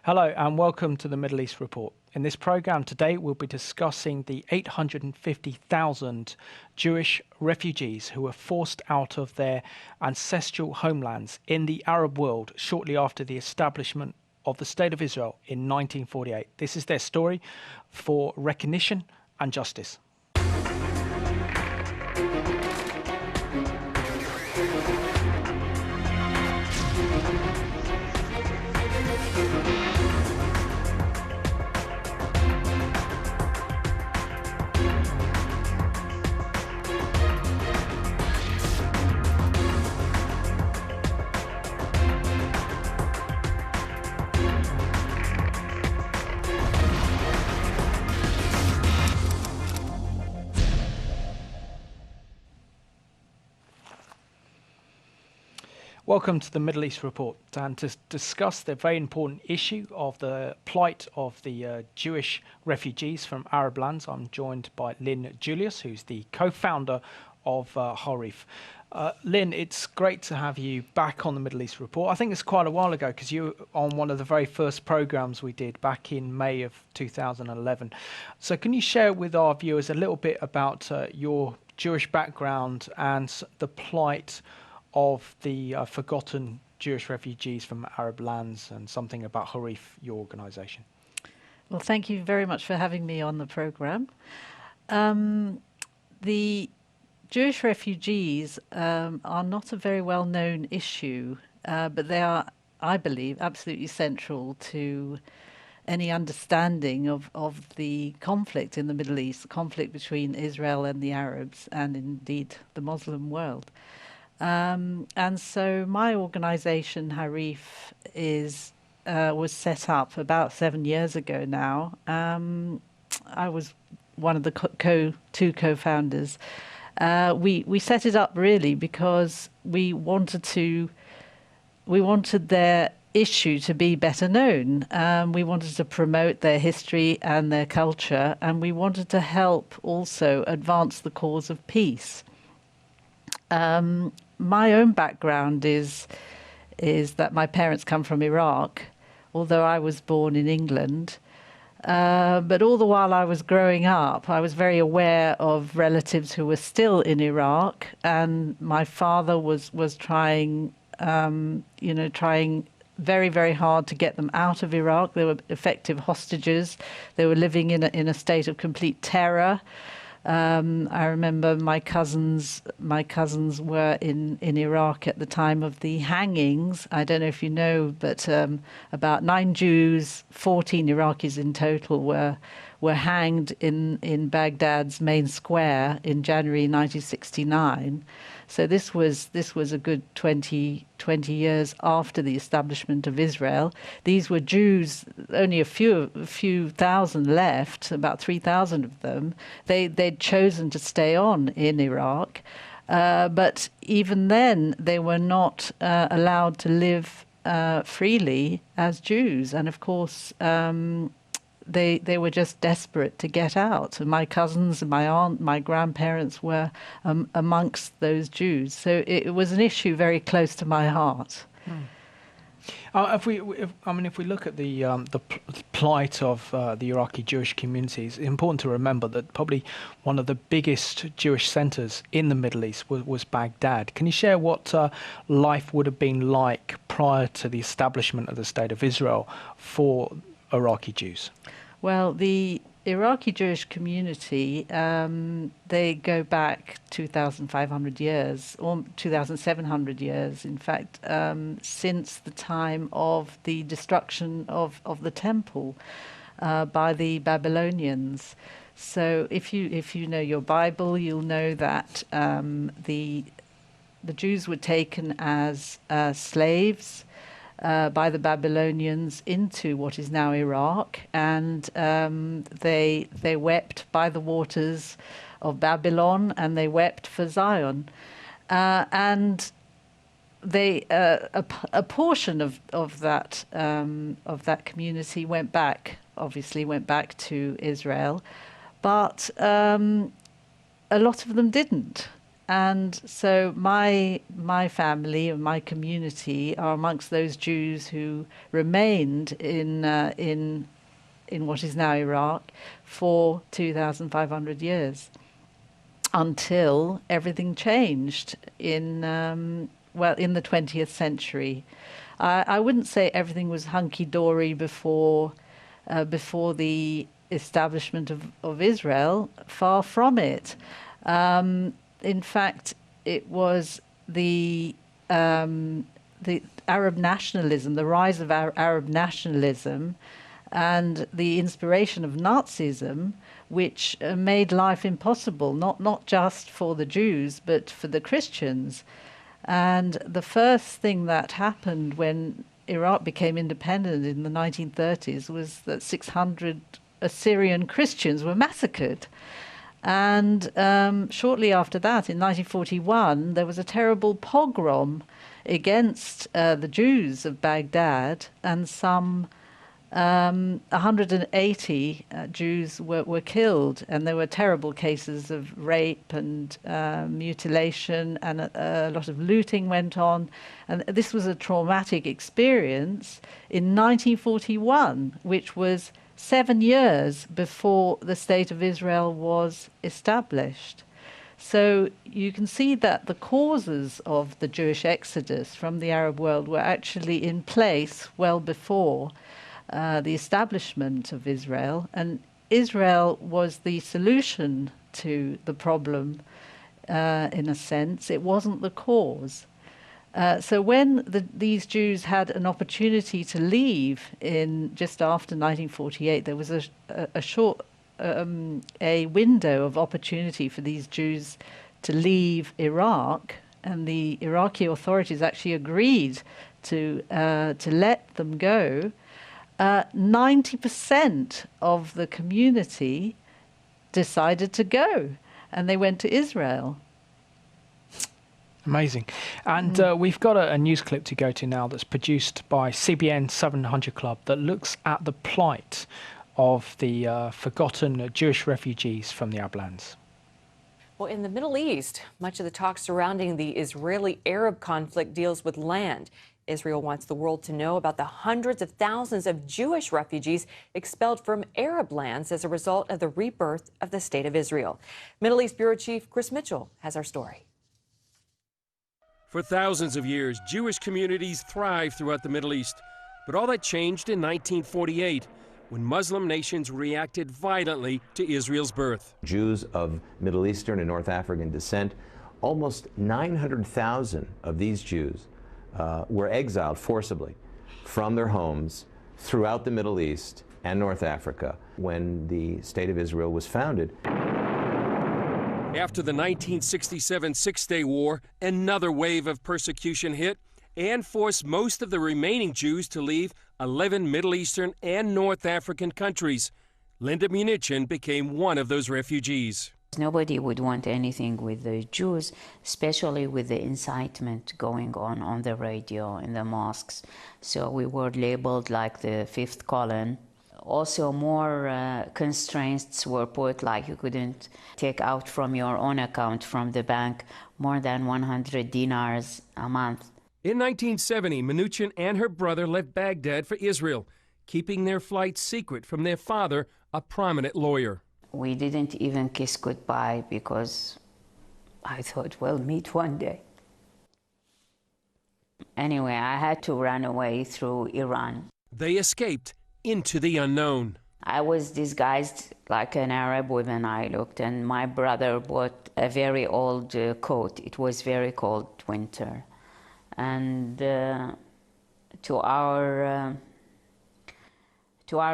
Hello and welcome to the Middle East Report. In this program today, we'll be discussing the 850,000 Jewish refugees who were forced out of their ancestral homelands in the Arab world shortly after the establishment of the State of Israel in 1948. This is their story for recognition and justice. Welcome to the Middle East Report, and to discuss the very important issue of the plight of the Jewish refugees from Arab lands, I'm joined by Lynn Julius, who's the co-founder of Harif. Lynn, it's great to have you back on the Middle East Report. I think it's quite a while ago because you were on one of the very first programs we did back in May of 2011. So can you share with our viewers a little bit about your Jewish background and the plight of the forgotten Jewish refugees from Arab lands, and something about Harif, your organisation? Well, thank you very much for having me on the programme. The Jewish refugees are not a very well-known issue, but they are, I believe, absolutely central to any understanding of the conflict in the Middle East, the conflict between Israel and the Arabs, and indeed the Muslim world. And so my organisation, Harif, was set up about 7 years ago now. I was one of the two co-founders. We set it up really because we wanted their issue to be better known. We wanted to promote their history and their culture, and we wanted to help also advance the cause of peace. My own background is that my parents come from Iraq, although I was born in England. But all the while I was growing up, I was very aware of relatives who were still in Iraq, and my father was trying, trying very, very hard to get them out of Iraq. They were effective hostages. They were living in a state of complete terror. I remember my cousins were in Iraq at the time of the hangings. I don't know if you know, but about 9 Jews, 14 Iraqis in total were hanged in Baghdad's main square in January 1969. So this was a good 20 years after the establishment of Israel. These were Jews, only a few thousand left, about 3,000 of them. They'd chosen to stay on in Iraq, but even then they were not allowed to live freely as Jews. And of course, they were just desperate to get out. And my cousins and my aunt, my grandparents were amongst those Jews. So it was an issue very close to my heart. If we look at the plight of the Iraqi Jewish communities, it's important to remember that probably one of the biggest Jewish centres in the Middle East was Baghdad. Can you share what life would have been like prior to the establishment of the State of Israel for Iraqi Jews? Well, the Iraqi Jewish community, they go back 2,500 years, or 2,700 years, in fact, since the time of the destruction of the temple by the Babylonians. So if you know your Bible, you'll know that the Jews were taken as slaves by the Babylonians into what is now Iraq, and they wept by the waters of Babylon, and they wept for Zion, and they a portion of that community went back to Israel, but a lot of them didn't. And so my family and my community are amongst those Jews who remained in what is now Iraq for 2,500 years, until everything changed in the 20th century. I wouldn't say everything was hunky-dory before the establishment of Israel. Far from it. In fact, it was the Arab nationalism, the rise of Arab nationalism, and the inspiration of Nazism, which made life impossible, not just for the Jews, but for the Christians. And the first thing that happened when Iraq became independent in the 1930s was that 600 Assyrian Christians were massacred. And shortly after that, in 1941, there was a terrible pogrom against the Jews of Baghdad, and some 180 Jews were killed, and there were terrible cases of rape and mutilation, and a lot of looting went on. And this was a traumatic experience in 1941, which was 7 years before the State of Israel was established. So you can see that the causes of the Jewish exodus from the Arab world were actually in place well before the establishment of Israel, and Israel was the solution to the problem in a sense. It wasn't the cause. So when these Jews had an opportunity to leave in just after 1948, there was a short window of opportunity for these Jews to leave Iraq, and the Iraqi authorities actually agreed to let them go. 90% of the community decided to go, and they went to Israel. Amazing. And we've got a news clip to go to now that's produced by CBN 700 Club that looks at the plight of the forgotten Jewish refugees from the Arab lands. Well, in the Middle East, much of the talk surrounding the Israeli-Arab conflict deals with land. Israel wants the world to know about the hundreds of thousands of Jewish refugees expelled from Arab lands as a result of the rebirth of the State of Israel. Middle East Bureau Chief Chris Mitchell has our story. For thousands of years, Jewish communities thrived throughout the Middle East. But all that changed in 1948, when Muslim nations reacted violently to Israel's birth. Jews of Middle Eastern and North African descent, almost 900,000 of these Jews were exiled forcibly from their homes throughout the Middle East and North Africa when the State of Israel was founded. After the 1967 Six-Day War, another wave of persecution hit and forced most of the remaining Jews to leave 11 Middle Eastern and North African countries. Linda Munichen became one of those refugees. Nobody would want anything with the Jews, especially with the incitement going on the radio, in the mosques. So we were labeled like the fifth column. Also, more constraints were put, like you couldn't take out from your own account from the bank more than 100 dinars a month. In 1970, Munichen and her brother left Baghdad for Israel, keeping their flight secret from their father, a prominent lawyer. We didn't even kiss goodbye because I thought we'll meet one day. Anyway, I had to run away through Iran. They escaped into the unknown. I was disguised like an Arab woman, I looked, and my brother bought a very old coat. It was very cold winter. And to our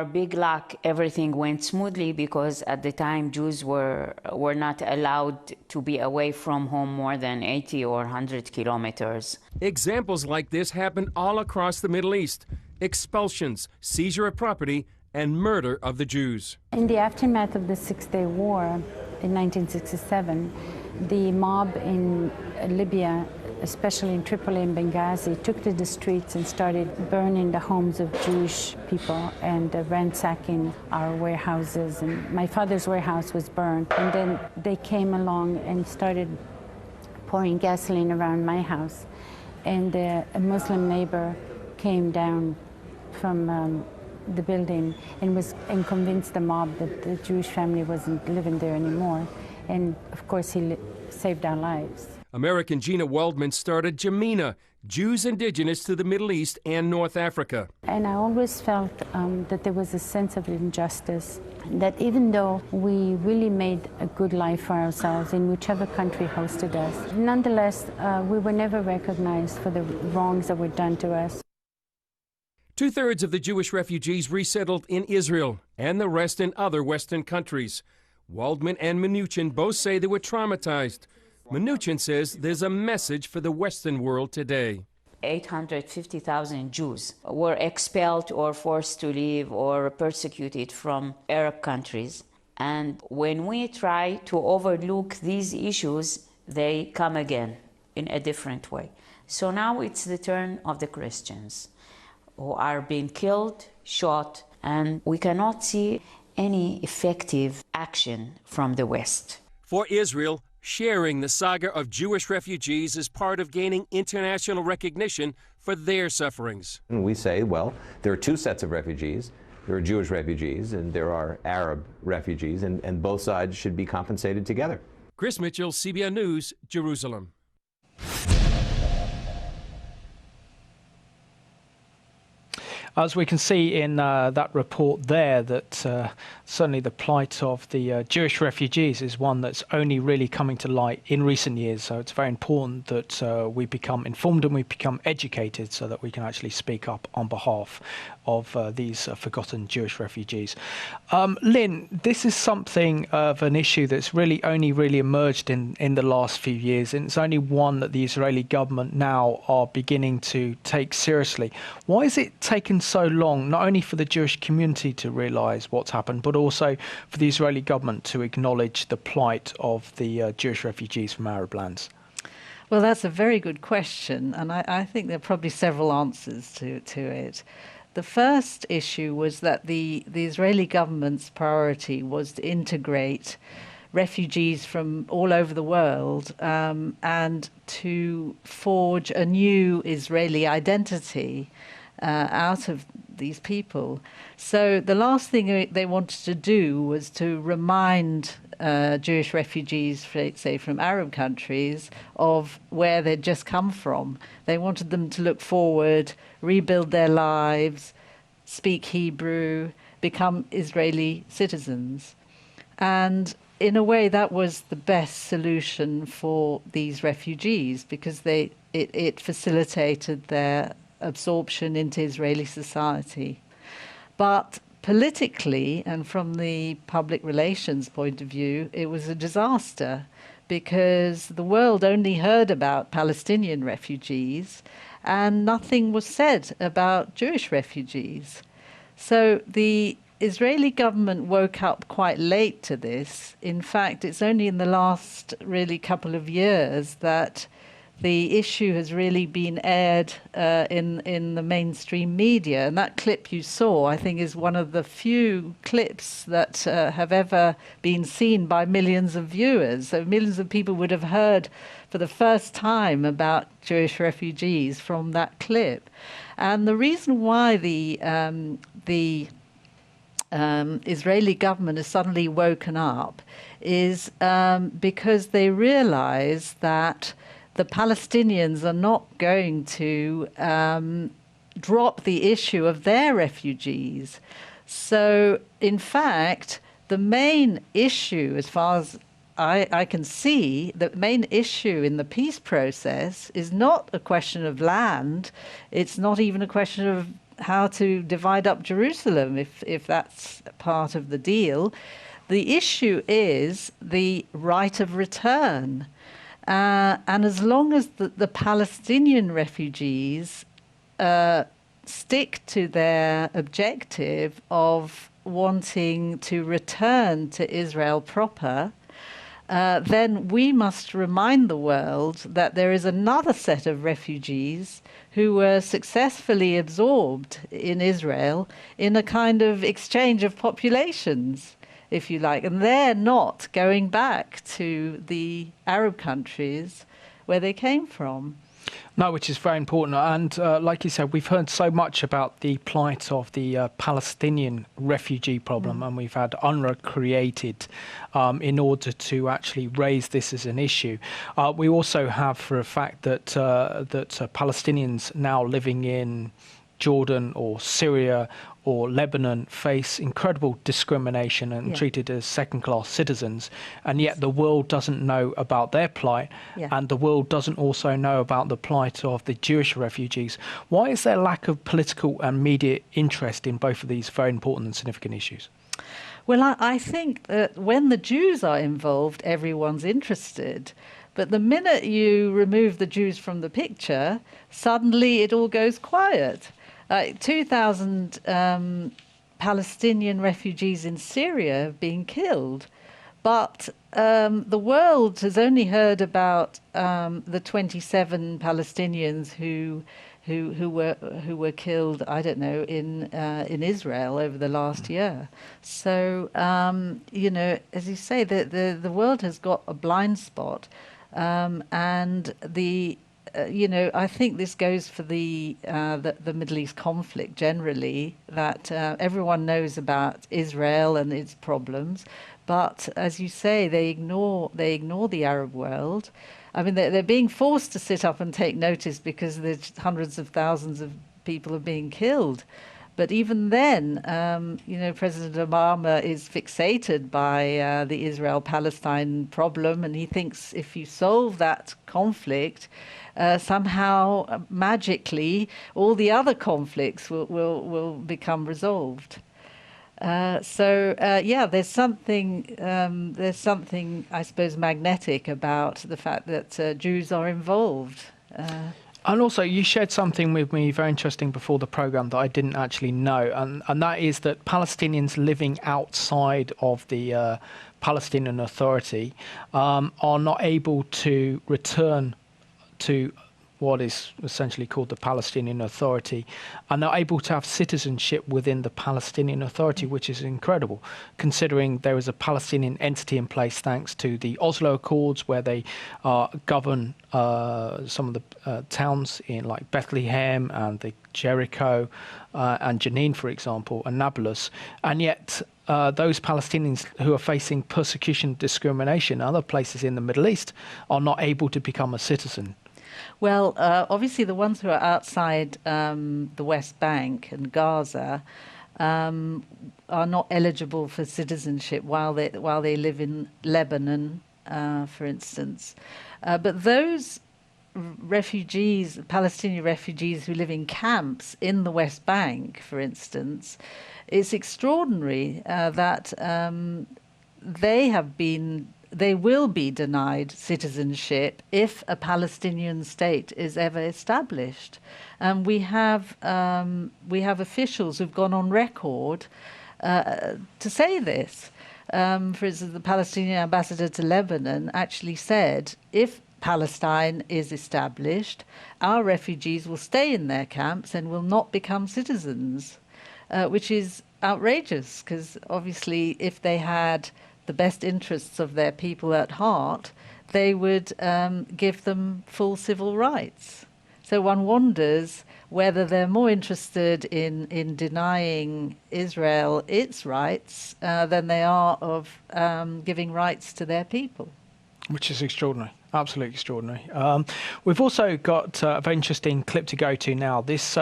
big luck, everything went smoothly because at the time Jews were not allowed to be away from home more than 80 or 100 kilometers. Examples like this happened all across the Middle East. Expulsions, seizure of property, and murder of the Jews. In the aftermath of the Six-Day War in 1967, the mob in Libya, especially in Tripoli and Benghazi, took to the streets and started burning the homes of Jewish people and ransacking our warehouses. And my father's warehouse was burned. And then they came along and started pouring gasoline around my house, and a Muslim neighbor came down from the building and convinced the mob that the Jewish family wasn't living there anymore. And of course, he saved our lives. American Gina Waldman started Jamina, Jews indigenous to the Middle East and North Africa. And I always felt that there was a sense of injustice, that even though we really made a good life for ourselves in whichever country hosted us, nonetheless, we were never recognized for the wrongs that were done to us. 2/3 of the Jewish refugees resettled in Israel and the rest in other Western countries. Waldman and Mnuchin both say they were traumatized. Mnuchin says there's a message for the Western world today. 850,000 Jews were expelled or forced to leave or persecuted from Arab countries. And when we try to overlook these issues, they come again in a different way. So now it's the turn of the Christians, who are being killed, shot, and we cannot see any effective action from the West. For Israel, sharing the saga of Jewish refugees is part of gaining international recognition for their sufferings. And we say, well, there are two sets of refugees. There are Jewish refugees and there are Arab refugees, and both sides should be compensated together. Chris Mitchell, CBN News, Jerusalem. As we can see in that report there, that certainly the plight of the Jewish refugees is one that's only really coming to light in recent years. So it's very important that we become informed and we become educated so that we can actually speak up on behalf of these forgotten Jewish refugees. Lynn, this is something of an issue that's really only emerged in the last few years, and it's only one that the Israeli government now are beginning to take seriously. Why has it taken so long, not only for the Jewish community to realise what's happened, but also for the Israeli government to acknowledge the plight of the Jewish refugees from Arab lands? Well, that's a very good question, and I think there are probably several answers to it. The first issue was that the Israeli government's priority was to integrate refugees from all over the world and to forge a new Israeli identity out of these people. So the last thing they wanted to do was to remind Jewish refugees, say from Arab countries, of where they'd just come from. They wanted them to look forward, rebuild their lives, speak Hebrew, become Israeli citizens. And in a way, that was the best solution for these refugees, because it facilitated their absorption into Israeli society. But politically, and from the public relations point of view, it was a disaster, because the world only heard about Palestinian refugees and nothing was said about Jewish refugees. So the Israeli government woke up quite late to this. In fact, it's only in the last really couple of years that the issue has really been aired in the mainstream media. And that clip you saw, I think, is one of the few clips that have ever been seen by millions of viewers. So millions of people would have heard for the first time about Jewish refugees from that clip. And the reason why the Israeli government has suddenly woken up is because they realize that the Palestinians are not going to drop the issue of their refugees. So, in fact, the main issue, as far as I can see, the main issue in the peace process is not a question of land. It's not even a question of how to divide up Jerusalem, if that's part of the deal. The issue is the right of return. And as long as the Palestinian refugees stick to their objective of wanting to return to Israel proper, then we must remind the world that there is another set of refugees who were successfully absorbed in Israel in a kind of exchange of populations, if you like. And they're not going back to the Arab countries where they came from. No, which is very important. And like you said, we've heard so much about the plight of the Palestinian refugee problem, and we've had UNRWA created in order to actually raise this as an issue. We also have for a fact that Palestinians now living in Jordan or Syria or Lebanon face incredible discrimination and treated as second-class citizens, and yet the world doesn't know about their plight, and the world doesn't also know about the plight of the Jewish refugees. Why is there lack of political and media interest in both of these very important and significant issues? Well, I think that when the Jews are involved, everyone's interested. But the minute you remove the Jews from the picture, suddenly it all goes quiet. 2,000 Palestinian refugees in Syria have been killed, but the world has only heard about the 27 Palestinians who were killed, I don't know, in Israel over the last year. So you know, as you say, the world has got a blind spot, and the you know, I think this goes for the Middle East conflict generally, that everyone knows about Israel and its problems, but as you say, they ignore the Arab world. I mean, they're being forced to sit up and take notice because there's hundreds of thousands of people are being killed. But even then, you know, President Obama is fixated by the Israel-Palestine problem, and he thinks if you solve that conflict, somehow magically all the other conflicts will become resolved. So there's something I suppose magnetic about the fact that Jews are involved. And also, you shared something with me very interesting before the programme that I didn't actually know, and that is that Palestinians living outside of the Palestinian Authority are not able to return to what is essentially called the Palestinian Authority, and they're able to have citizenship within the Palestinian Authority, which is incredible, considering there is a Palestinian entity in place thanks to the Oslo Accords, where they govern some of the towns in like Bethlehem and the Jericho and Jenin, for example, and Nablus, and yet those Palestinians who are facing persecution and discrimination in other places in the Middle East are not able to become a citizen. Well, obviously the ones who are outside the West Bank and Gaza are not eligible for citizenship while they live in Lebanon, for instance. But those refugees, Palestinian refugees who live in camps in the West Bank, for instance, it's extraordinary that they will be denied citizenship if a Palestinian state is ever established. And we have officials who've gone on record to say this. For instance, the Palestinian ambassador to Lebanon actually said, if Palestine is established, our refugees will stay in their camps and will not become citizens, which is outrageous, because obviously if they had the best interests of their people at heart, they would give them full civil rights. So one wonders whether they're more interested in denying Israel its rights than they are of giving rights to their people. Which is extraordinary, absolutely extraordinary. We've also got a very interesting clip to go to now. This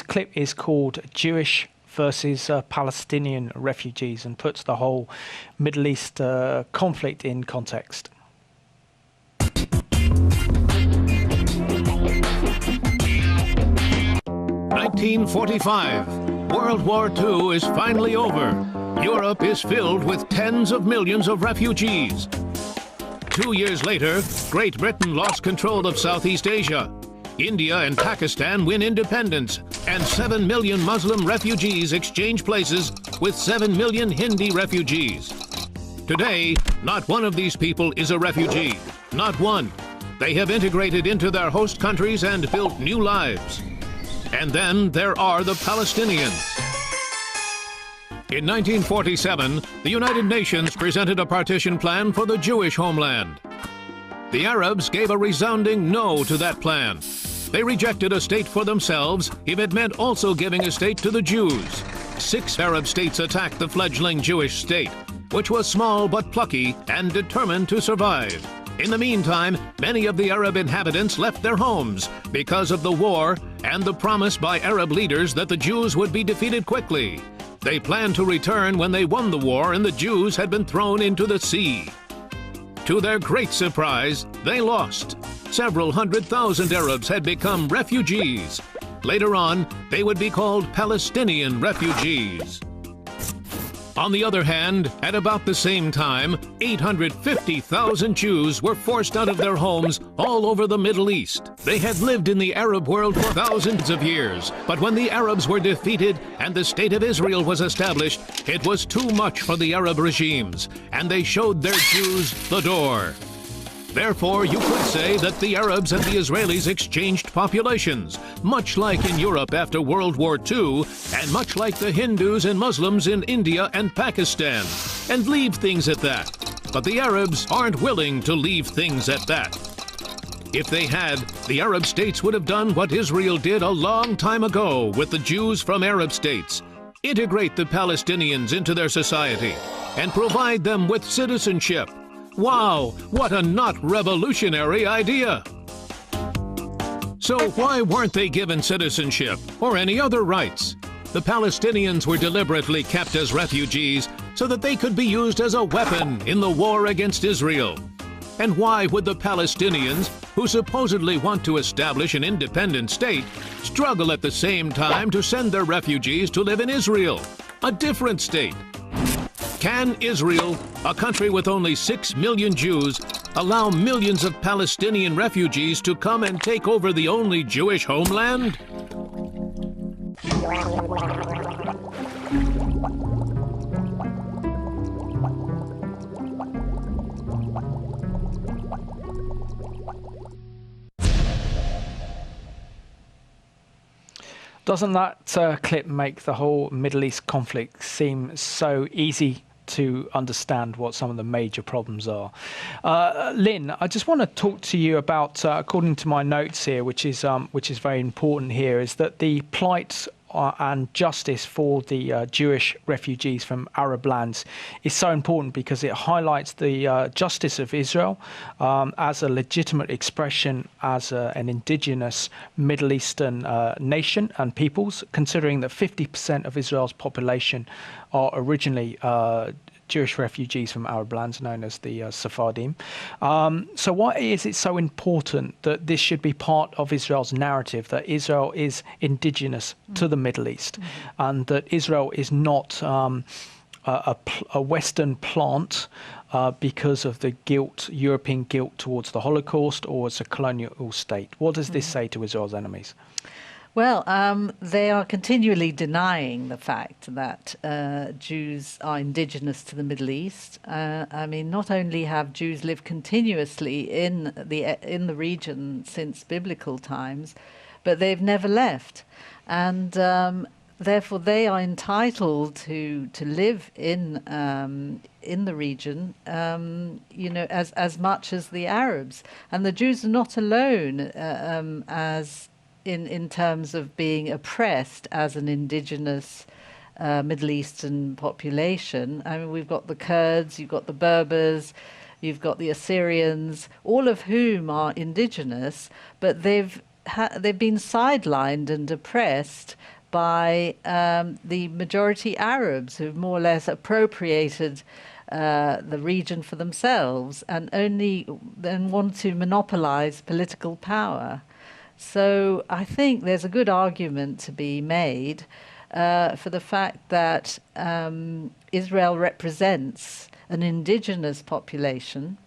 clip is called Jewish versus Palestinian refugees, and puts the whole Middle East conflict in context. 1945. World War II is finally over. Europe is filled with tens of millions of refugees. 2 years later, Great Britain lost control of Southeast Asia. India and Pakistan win independence, and 7 million Muslim refugees exchange places with 7 million Hindi refugees. Today, not one of these people is a refugee. Not one. They have integrated into their host countries and built new lives. And then there are the Palestinians. In 1947, the United Nations presented a partition plan for the Jewish homeland. The Arabs gave a resounding no to that plan. They rejected a state for themselves if it meant also giving a state to the Jews. 6 Arab states attacked the fledgling Jewish state, which was small but plucky and determined to survive. In the meantime, many of the Arab inhabitants left their homes because of the war and the promise by Arab leaders that the Jews would be defeated quickly. They planned to return when they won the war and the Jews had been thrown into the sea. To their great surprise, they lost. Several 100,000 Arabs had become refugees. Later on, they would be called Palestinian refugees. On the other hand, at about the same time, 850,000 Jews were forced out of their homes all over the Middle East. They had lived in the Arab world for thousands of years, but when the Arabs were defeated and the State of Israel was established, it was too much for the Arab regimes, and they showed their Jews the door. Therefore, you could say that the Arabs and the Israelis exchanged populations, much like in Europe after World War II, and much like the Hindus and Muslims in India and Pakistan, and leave things at that. But the Arabs aren't willing to leave things at that. If they had, the Arab states would have done what Israel did a long time ago with the Jews from Arab states: integrate the Palestinians into their society and provide them with citizenship. Wow, what a not revolutionary idea! So why weren't they given citizenship or any other rights? The Palestinians were deliberately kept as refugees so that they could be used as a weapon in the war against Israel. And why would the Palestinians, who supposedly want to establish an independent state, struggle at the same time to send their refugees to live in Israel, a different state? Can Israel, a country with only 6 million Jews, allow millions of Palestinian refugees to come and take over the only Jewish homeland? Doesn't that clip make the whole Middle East conflict seem so easy to understand what some of the major problems are? Lynn, I just want to talk to you about, according to my notes here, which is very important here, is that the plight and justice for the Jewish refugees from Arab lands is so important because it highlights the justice of Israel as a legitimate expression as an indigenous Middle Eastern nation and peoples, considering that 50% of Israel's population are originally Jewish refugees from Arab lands known as the Sephardim. So why is it so important that this should be part of Israel's narrative, that Israel is indigenous to the Middle East and that Israel is not a Western plant because of the guilt, European guilt towards the Holocaust or as a colonial state? What does this say to Israel's enemies? Well, they are continually denying the fact that Jews are indigenous to the Middle East. I mean, not only have Jews lived continuously in the region since biblical times, but they've never left, and therefore they are entitled to live in the region, as much as the Arabs. And the Jews are not alone as in terms of being oppressed as an indigenous Middle Eastern population. I mean, we've got the Kurds, you've got the Berbers, you've got the Assyrians, all of whom are indigenous, but they've been sidelined and oppressed by the majority Arabs, who've more or less appropriated the region for themselves and only then want to monopolize political power. So I think there's a good argument to be made for the fact that Israel represents an indigenous population,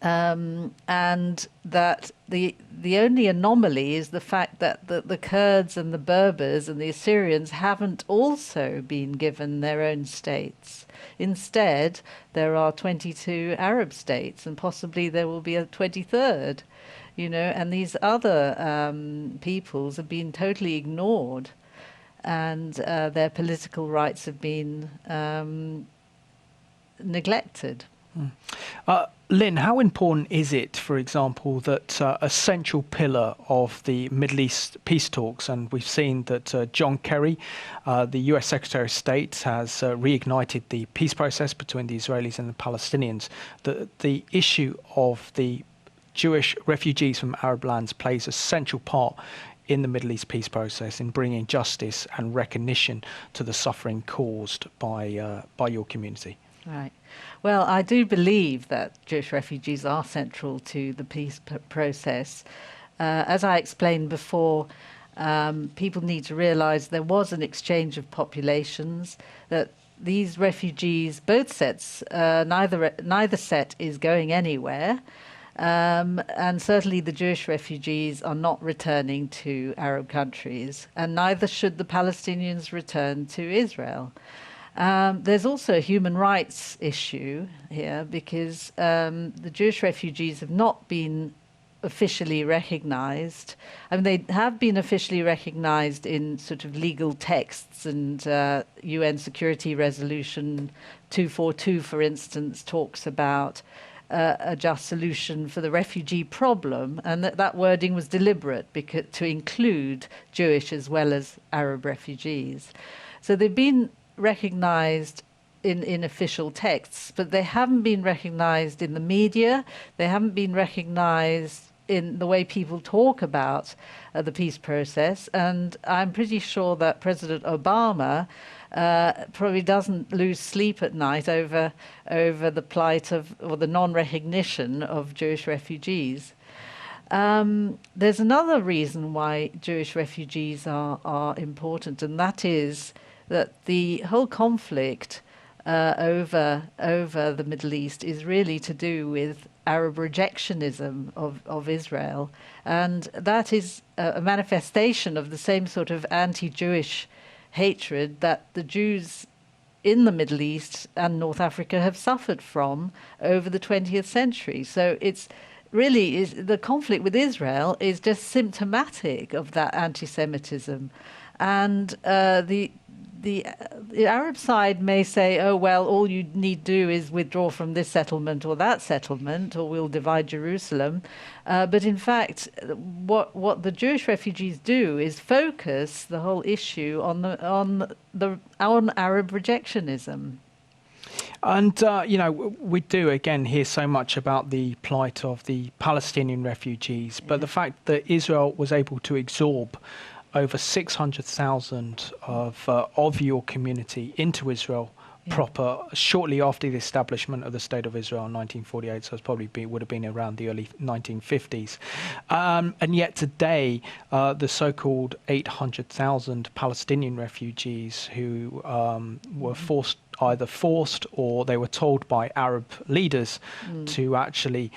and that the only anomaly is the fact that the Kurds and the Berbers and the Assyrians haven't also been given their own states. Instead, there are 22 Arab states, and possibly there will be a 23rd. And these other peoples have been totally ignored, and their political rights have been neglected. Lynn, how important is it, for example, that a central pillar of the Middle East peace talks, and we've seen that John Kerry, the US Secretary of State, has reignited the peace process between the Israelis and the Palestinians, that the issue of the Jewish refugees from Arab lands plays a central part in the Middle East peace process in bringing justice and recognition to the suffering caused by your community? Right. Well, I do believe that Jewish refugees are central to the peace process. As I explained before, people need to realise there was an exchange of populations, that these refugees, both sets, neither set is going anywhere. And certainly the Jewish refugees are not returning to Arab countries, and neither should the Palestinians return to Israel. There's also a human rights issue here, because the Jewish refugees have not been officially recognized. I mean, they have been officially recognized in sort of legal texts, and UN Security Resolution 242, for instance, talks about a just solution for the refugee problem, and that wording was deliberate because to include Jewish as well as Arab refugees. So they've been recognized in official texts, but they haven't been recognized in the media. They haven't been recognized in the way people talk about the peace process. And I'm pretty sure that President Obama probably doesn't lose sleep at night over the plight of, or the non-recognition of Jewish refugees. There's another reason why Jewish refugees are important, and that is that the whole conflict over the Middle East is really to do with Arab rejectionism of Israel, and that is a manifestation of the same sort of anti-Jewish hatred that the Jews in the Middle East and North Africa have suffered from over the 20th century. So it's really the conflict with Israel is just symptomatic of that anti-Semitism, and the Arab side may say, oh, well, all you need to do is withdraw from this settlement or that settlement, or we'll divide Jerusalem. But in fact, what the Jewish refugees do is focus the whole issue on Arab rejectionism. And, we do, again, hear so much about the plight of the Palestinian refugees, but the fact that Israel was able to absorb over 600,000 of your community into Israel proper shortly after the establishment of the State of Israel in 1948, so it would have been around the early 1950s. And yet today, the so-called 800,000 Palestinian refugees who were either forced or they were told by Arab leaders to actually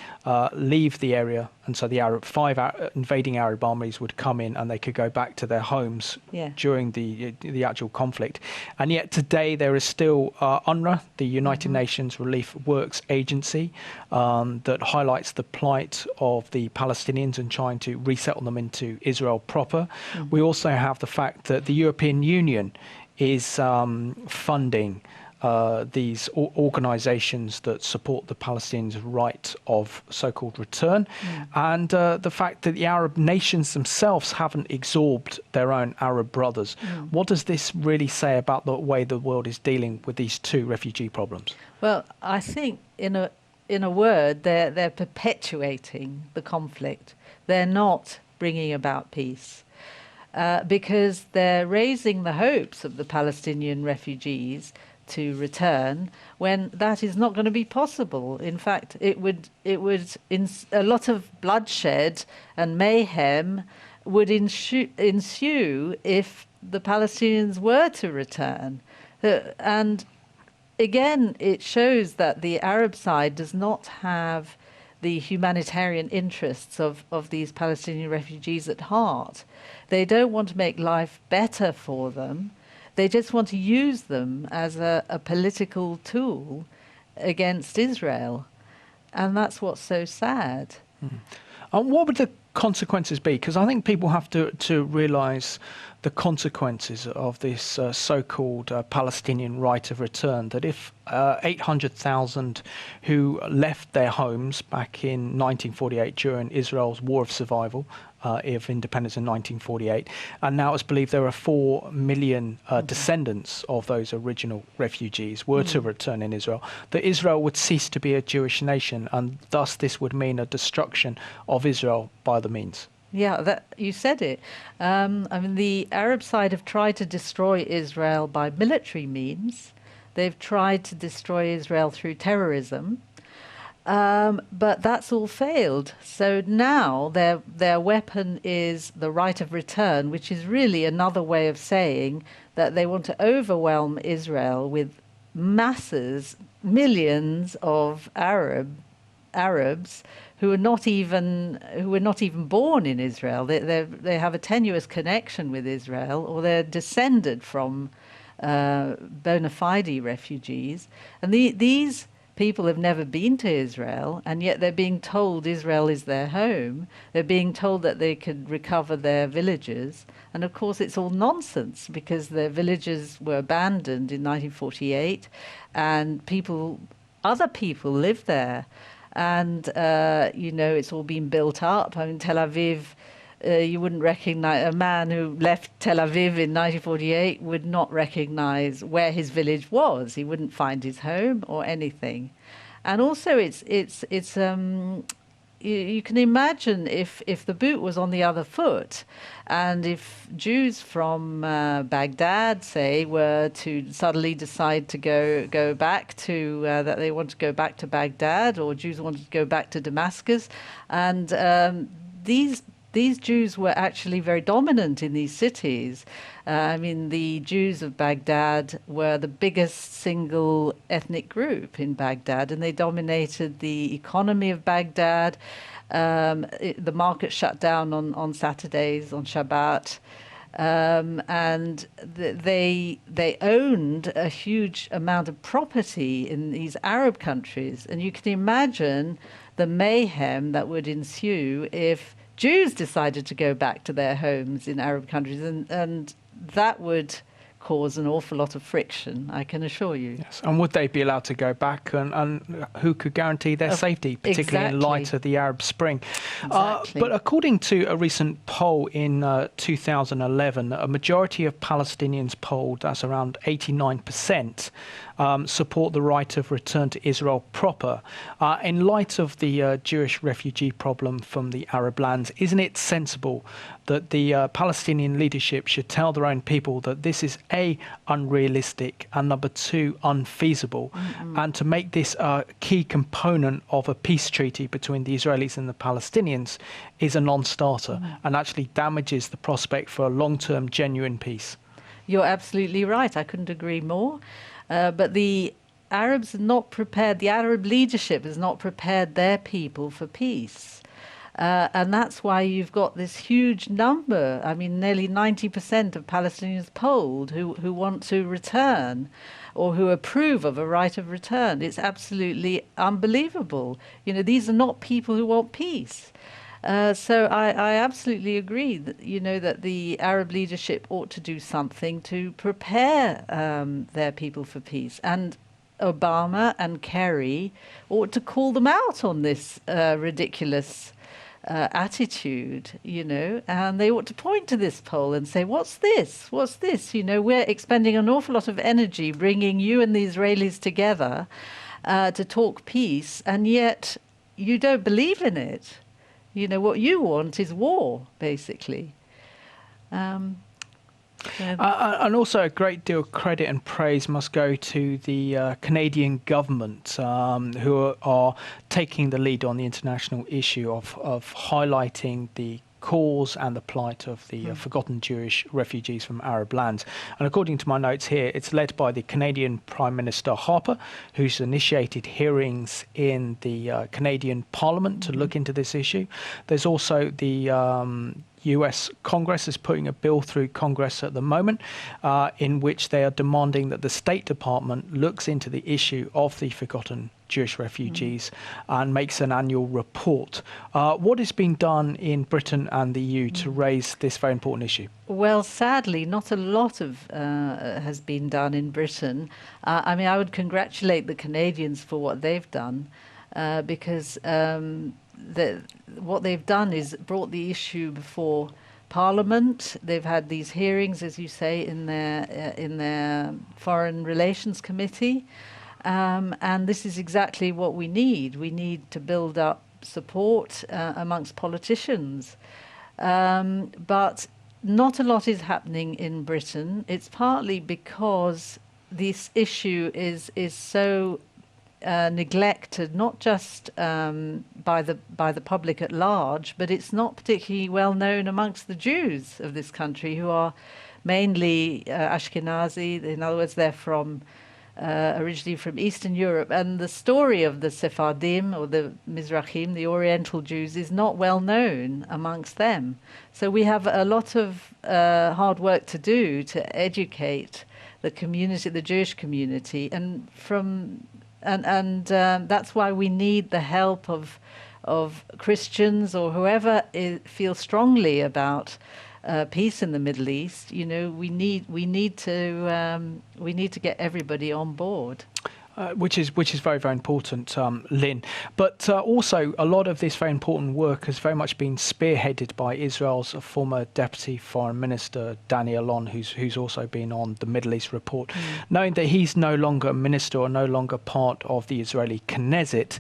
leave the area, and so the five invading Arab armies would come in and they could go back to their homes during the actual conflict. And yet today there is still UNRWA, the United Nations Relief Works Agency, that highlights the plight of the Palestinians and trying to resettle them into Israel proper. We also have the fact that the European Union is funding these organizations that support the Palestinians' right of so-called return, and the fact that the Arab nations themselves haven't absorbed their own Arab brothers. What does this really say about the way the world is dealing with these two refugee problems? Well, I think in a word, they're perpetuating the conflict. They're not bringing about peace. Because they're raising the hopes of the Palestinian refugees to return when that is not going to be possible. In fact, it would a lot of bloodshed and mayhem would ensue if the Palestinians were to return. And again, it shows that the Arab side does not have the humanitarian interests of these Palestinian refugees at heart. They don't want to make life better for them. They just want to use them as a political tool against Israel. And that's what's so sad. And what would the consequences be? Because I think people have to realise the consequences of this so-called Palestinian right of return, that if 800,000 who left their homes back in 1948 during Israel's War of Survival of independence in 1948, and now it's believed there are 4 million descendants of those original refugees were to return in Israel, that Israel would cease to be a Jewish nation, and thus this would mean a destruction of Israel by the means. Yeah, that you said it. I mean, the Arab side have tried to destroy Israel by military means. They've tried to destroy Israel through terrorism. But that's all failed. So now their weapon is the right of return, which is really another way of saying that they want to overwhelm Israel with masses, millions of Arabs who are not even born in Israel. They have a tenuous connection with Israel, or they're descended from bona fide refugees, and these people have never been to Israel, and yet they're being told Israel is their home. They're being told that they could recover their villages. And of course, it's all nonsense, because their villages were abandoned in 1948, and other people live there. And, it's all been built up. I mean, Tel Aviv, you wouldn't recognize a man who left Tel Aviv in 1948 would not recognize where his village was. He wouldn't find his home or anything. And also, you can imagine if the boot was on the other foot, and if Jews from Baghdad, say, were to suddenly decide to go back to that they want to go back to Baghdad, or Jews wanted to go back to Damascus, and these Jews were actually very dominant in these cities. I mean, the Jews of Baghdad were the biggest single ethnic group in Baghdad, and they dominated the economy of Baghdad. The market shut down on Saturdays, on Shabbat, and they owned a huge amount of property in these Arab countries. And you can imagine the mayhem that would ensue if Jews decided to go back to their homes in Arab countries, and that would cause an awful lot of friction, I can assure you. Yes, and would they be allowed to go back, and who could guarantee their safety, particularly in light of the Arab Spring? Exactly. But according to a recent poll in 2011, a majority of Palestinians polled, that's around 89%, support the right of return to Israel proper. In light of the Jewish refugee problem from the Arab lands, isn't it sensible that the Palestinian leadership should tell their own people that this is A, unrealistic, and number 2, unfeasible, and to make this a key component of a peace treaty between the Israelis and the Palestinians is a non-starter and actually damages the prospect for a long-term genuine peace? You're absolutely right. I couldn't agree more. But the Arabs are not prepared, the Arab leadership has not prepared their people for peace. And that's why you've got this huge number, I mean, nearly 90% of Palestinians polled who want to return or who approve of a right of return. It's absolutely unbelievable. You know, these are not people who want peace. So I absolutely agree that, that the Arab leadership ought to do something to prepare their people for peace. And Obama and Kerry ought to call them out on this ridiculous attitude, and they ought to point to this poll and say, what's this? What's this? We're expending an awful lot of energy bringing you and the Israelis together to talk peace, and yet you don't believe in it. What you want is war, basically. And also a great deal of credit and praise must go to the Canadian government, who are taking the lead on the international issue of highlighting the cause and the plight of the forgotten Jewish refugees from Arab lands. And according to my notes here, it's led by the Canadian Prime Minister Harper, who's initiated hearings in the Canadian Parliament to look into this issue. There's also the US Congress is putting a bill through Congress at the moment in which they are demanding that the State Department looks into the issue of the forgotten Jewish refugees and makes an annual report. What is being done in Britain and the EU to raise this very important issue? Well, sadly, not a lot of has been done in Britain. I mean, I would congratulate the Canadians for what they've done, because what they've done is brought the issue before Parliament. They've had these hearings, as you say, in their Foreign Relations Committee, and this is exactly what we need. We need to build up support amongst politicians, but not a lot is happening in Britain. It's partly because this issue is so neglected, not just by the public at large, but it's not particularly well known amongst the Jews of this country, who are mainly Ashkenazi. In other words, they're from originally from Eastern Europe, and the story of the Sephardim or the Mizrahim, the Oriental Jews, is not well known amongst them. So we have a lot of hard work to do to educate the community, the Jewish community, and that's why we need the help of Christians or whoever feels strongly about peace in the Middle East. You know, we need to get everybody on board. Which is very, very important, Lynn. But also, a lot of this very important work has very much been spearheaded by Israel's former Deputy Foreign Minister, Danny Alon, who's also been on the Middle East Report. Knowing that he's no longer a minister or no longer part of the Israeli Knesset,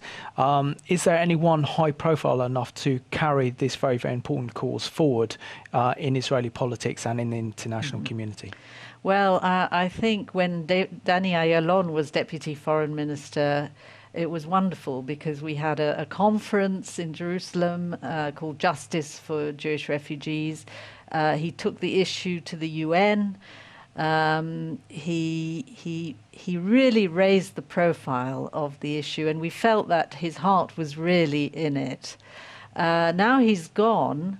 is there anyone high profile enough to carry this very, very important cause forward in Israeli politics and in the international community? Well, I think when Danny Ayalon was Deputy Foreign Minister, it was wonderful because we had a conference in Jerusalem called Justice for Jewish Refugees. He took the issue to the UN. He really raised the profile of the issue, and we felt that his heart was really in it. Now he's gone.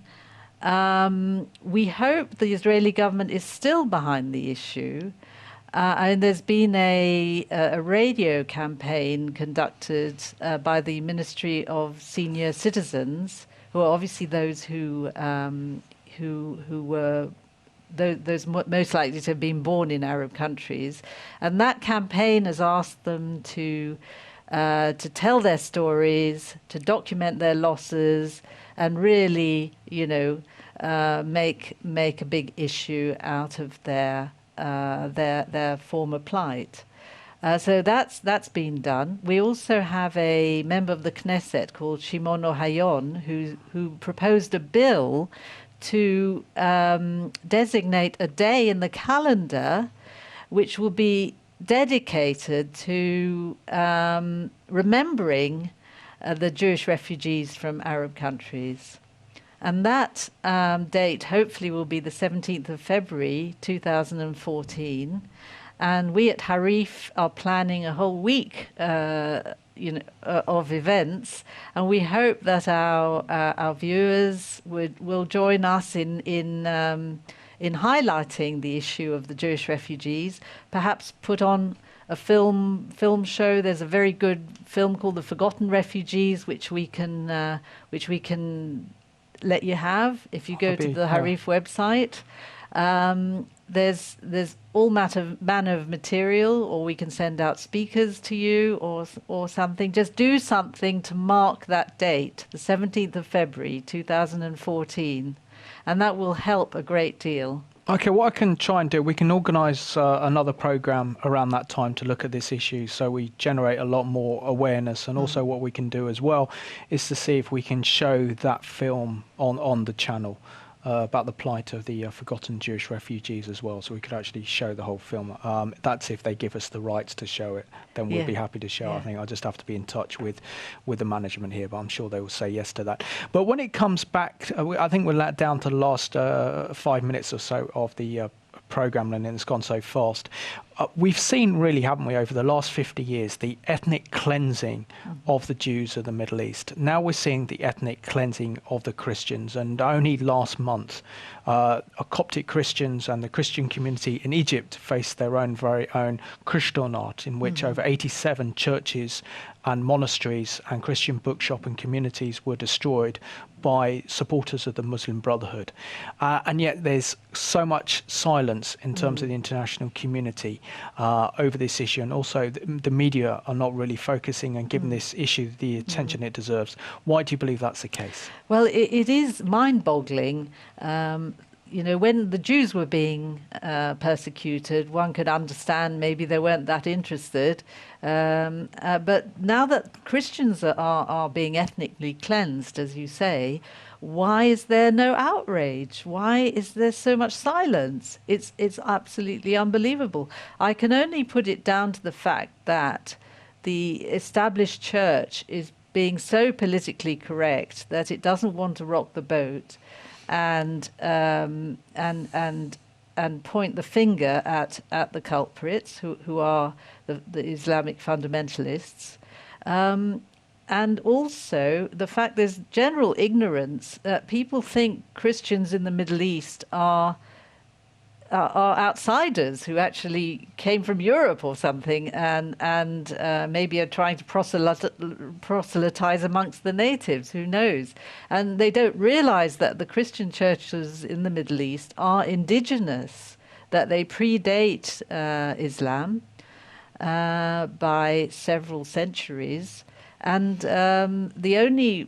We hope the Israeli government is still behind the issue. And there's been a radio campaign conducted by the Ministry of Senior Citizens, who are obviously those who were those most likely to have been born in Arab countries. And that campaign has asked them to tell their stories, to document their losses, and really, you know, make a big issue out of their former plight. So that's been done. We also have a member of the Knesset called Shimon Ohayon who proposed a bill to designate a day in the calendar which will be dedicated to remembering the Jewish refugees from Arab countries. And that date hopefully will be the 17th of February 2014. And we at Harif are planning a whole week of events. And we hope that our viewers will join us in highlighting the issue of the Jewish refugees, perhaps put on a film show. There's a very good film called The Forgotten Refugees, which we can let you have if you go to the Harif website. There's all manner of material, or we can send out speakers to you or something. Just do something to mark that date, the 17th of February 2014, and that will help a great deal. Okay, what I can try and do, we can organise another programme around that time to look at this issue so we generate a lot more awareness. And also what we can do as well is to see if we can show that film on the channel about the plight of the forgotten Jewish refugees as well. So we could actually show the whole film. That's if they give us the rights to show it, then we'll be happy to show. I think I'll just have to be in touch with the management here, but I'm sure they will say yes to that. But when it comes back, I think we're down to the last 5 minutes or so of the programme, and it's gone so fast. we've seen really, haven't we, over the last 50 years, the ethnic cleansing of the Jews of the Middle East. Now we're seeing the ethnic cleansing of the Christians. And only last month, Coptic Christians and the Christian community in Egypt faced their own very own Krishtonat, in which over 87 churches and monasteries and Christian bookshop and communities were destroyed by supporters of the Muslim Brotherhood. And yet there's so much silence in terms of the international community over this issue, and also the media are not really focusing and giving this issue the attention it deserves. Why do you believe that's the case? Well, it is mind-boggling. You know, when the Jews were being persecuted, one could understand maybe they weren't that interested. But now that Christians are being ethnically cleansed, as you say, why is there no outrage? Why is there so much silence? It's absolutely unbelievable. I can only put it down to the fact that the established church is being so politically correct that it doesn't want to rock the boat and point the finger at the culprits who are the Islamic fundamentalists, and also the fact there's general ignorance. People think Christians in the Middle East are outsiders who actually came from Europe or something, and maybe are trying to proselytize amongst the natives. Who knows? And they don't realize that the Christian churches in the Middle East are indigenous, that they predate Islam by several centuries, and the only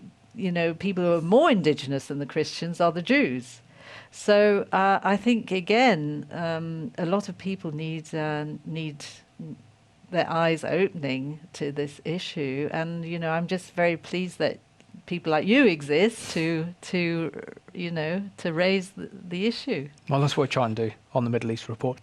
people who are more indigenous than the Christians are the Jews. So I think, again, a lot of people need their eyes opening to this issue. And, I'm just very pleased that people like you exist to raise the issue. Well, that's what we're trying to do on the Middle East Report.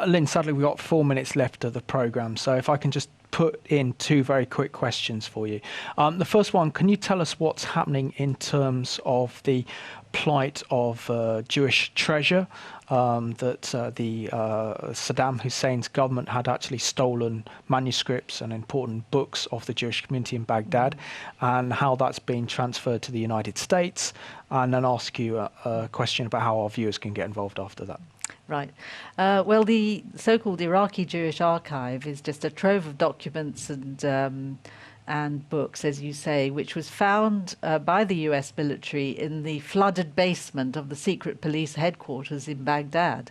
Lynn, sadly, we've got 4 minutes left of the programme. So if I can just put in 2 very quick questions for you. The first one, can you tell us what's happening in terms of the plight of Jewish treasure that Saddam Hussein's government had actually stolen manuscripts and important books of the Jewish community in Baghdad, and how that's being transferred to the United States, and then ask you a question about how our viewers can get involved after that. Right. Well, the so-called Iraqi Jewish Archive is just a trove of documents and books, as you say, which was found by the US military in the flooded basement of the secret police headquarters in Baghdad.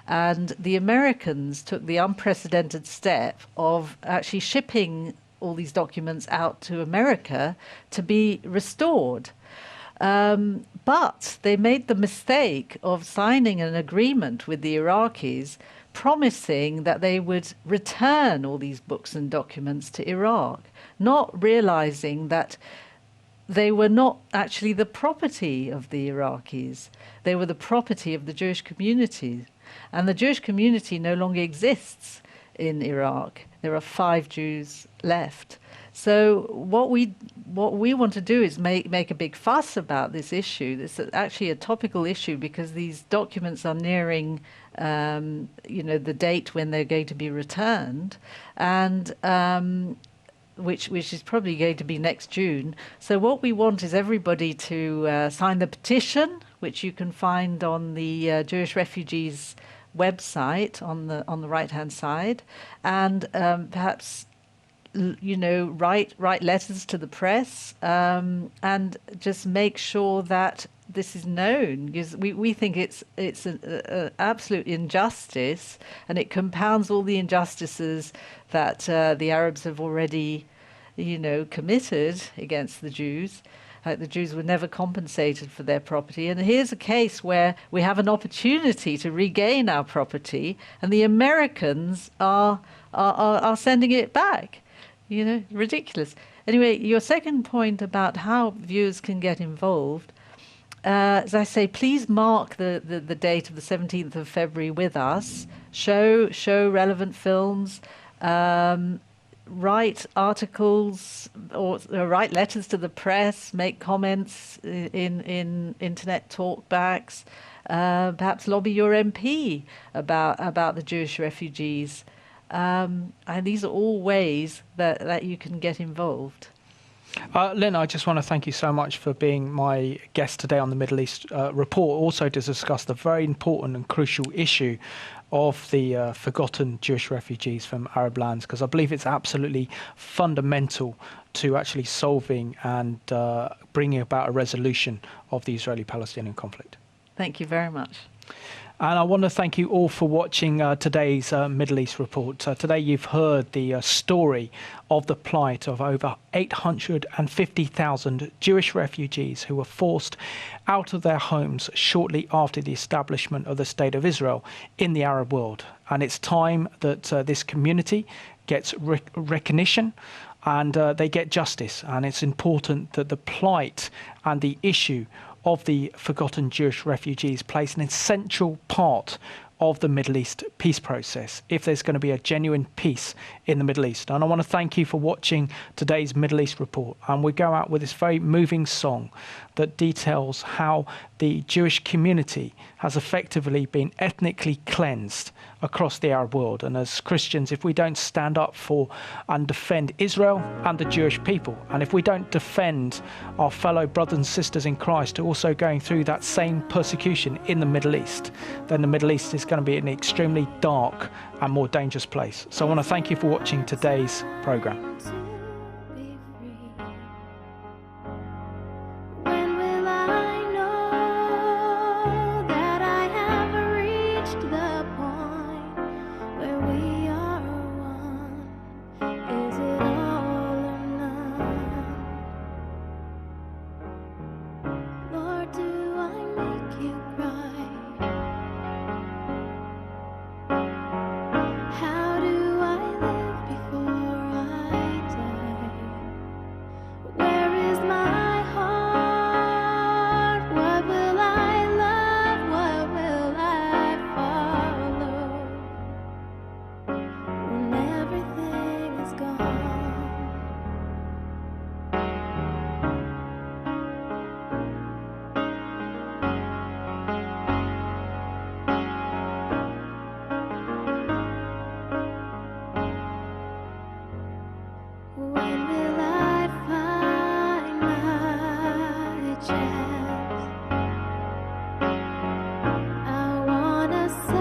And the Americans took the unprecedented step of actually shipping all these documents out to America to be restored. But they made the mistake of signing an agreement with the Iraqis promising that they would return all these books and documents to Iraq, not realizing that they were not actually the property of the Iraqis. They were the property of the Jewish community. And the Jewish community no longer exists in Iraq. There are 5 Jews left. So what we want to do is make a big fuss about this issue. This is actually a topical issue because these documents are nearing the date when they're going to be returned, and which is probably going to be next June. So what we want is everybody to sign the petition, which you can find on the Jewish refugees website on the right-hand side, and perhaps write letters to the press, and just make sure that this is known, because we think it's an absolute injustice, and it compounds all the injustices that the Arabs have already committed against the Jews. The Jews were never compensated for their property, and here's a case where we have an opportunity to regain our property, and the Americans are sending it back. Ridiculous. Anyway, your second point about how viewers can get involved, as I say, please mark the date of the 17th of February with us. Show relevant films, write articles or write letters to the press, make comments in internet talkbacks, Perhaps lobby your MP about the Jewish refugees. And these are all ways that you can get involved. Lynn, I just want to thank you so much for being my guest today on the Middle East Report, also to discuss the very important and crucial issue of the forgotten Jewish refugees from Arab lands, because I believe it's absolutely fundamental to actually solving and bringing about a resolution of the Israeli-Palestinian conflict. Thank you very much. And I want to thank you all for watching today's Middle East Report. Today you've heard the story of the plight of over 850,000 Jewish refugees who were forced out of their homes shortly after the establishment of the State of Israel in the Arab world. And it's time that this community gets recognition and they get justice. And it's important that the plight and the issue of the forgotten Jewish refugees plays an essential part of the Middle East peace process if there's going to be a genuine peace in the Middle East. And I want to thank you for watching today's Middle East Report. And we go out with this very moving song that details how the Jewish community has effectively been ethnically cleansed across the Arab world. And as Christians, if we don't stand up for and defend Israel and the Jewish people, and if we don't defend our fellow brothers and sisters in Christ who are also going through that same persecution in the Middle East, then the Middle East is going to be an extremely dark and more dangerous place. So I want to thank you for watching today's program. I wanna say